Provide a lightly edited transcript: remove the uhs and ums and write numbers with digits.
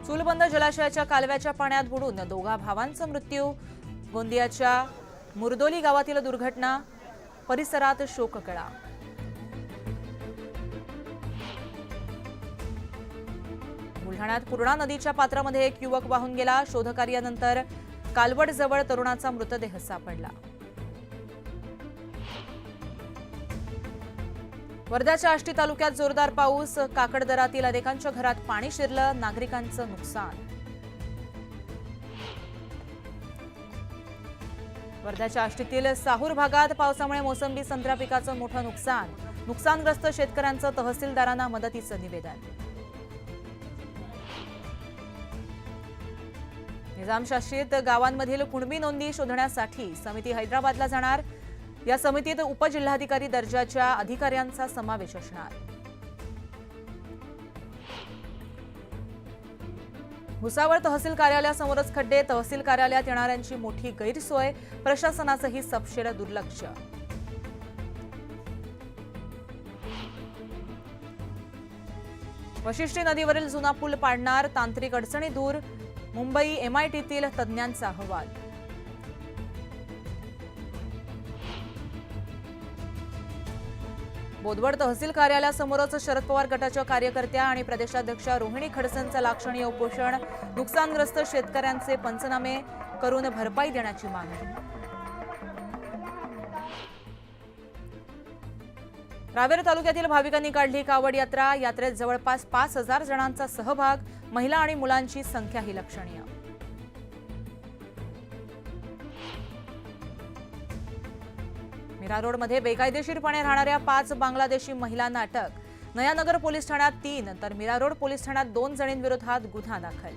चूलबंद जलाशयाच्या कालव्याच्या पाण्यात बुडून दोघा भावांचा मृत्यू। गोंदियाच्या मुरदोली गावातील दुर्घटना, परिसरात शोककळा। बुलढाण्यात पूर्णा नदीच्या पात्रामध्ये एक युवक वाहून गेला। शोधकार्यानंतर कालवडजवळ तरुणाचा मृतदेह सापडला। वर्ध्याच्या आष्टी तालुक्यात जोरदार पाऊस, काकडदरातील अनेकांच्या घरात पाणी शिरलं, नागरिकांचं नुकसान। वर्ध्याच्या आष्टीतील साहूर भागात पावसामुळे मोसंबी संत्रा पिकाचं मोठं नुकसान। नुकसानग्रस्त शेतकऱ्यांचं तहसीलदारांना मदतीचं निवेदन। निजामशासित गावांमधील कुणबी नोंदी शोधण्यासाठी समिती हैदराबादला जाणार। या समितीत उपजिल्हाधिकारी दर्जाच्या अधिकाऱ्यांचा समावेश असणार। भुसावळ तहसील कार्यालयासमोरच खड्डे, तहसील कार्यालयात येणाऱ्यांची मोठी गैरसोय, प्रशासनाचंही सपशेल दुर्लक्ष। वशिष्ठी नदीवरील जुना पूल पाडणार, तांत्रिक अडचणी दूर, मुंबई MITतील तज्ज्ञांचा अहवाल। बोदवड तहसील कार्यालयासमोरच शरद पवार गटाच्या कार्यकर्त्या आणि प्रदेशाध्यक्षा रोहिणी खडसेंचं लाक्षणीय उपोषण। नुकसानग्रस्त शेतकऱ्यांचे पंचनामे करून भरपाई देण्याची मागणी। रावेर तालुक्यातील भाविकांनी काढली कावड यात्रा। यात्रेत जवळपास 5000 जणांचा सहभाग, महिला आणि मुलांची संख्याही लक्षणीय। मीरा रोडमध्ये बेकायदेशीरपणे राहणाऱ्या 5 बांगलादेशी महिलांना अटक। नयानगर पोलीस ठाण्यात 3 तर मीरा रोड पोलीस ठाण्यात 2 जणींविरोधात गुन्हा दाखल।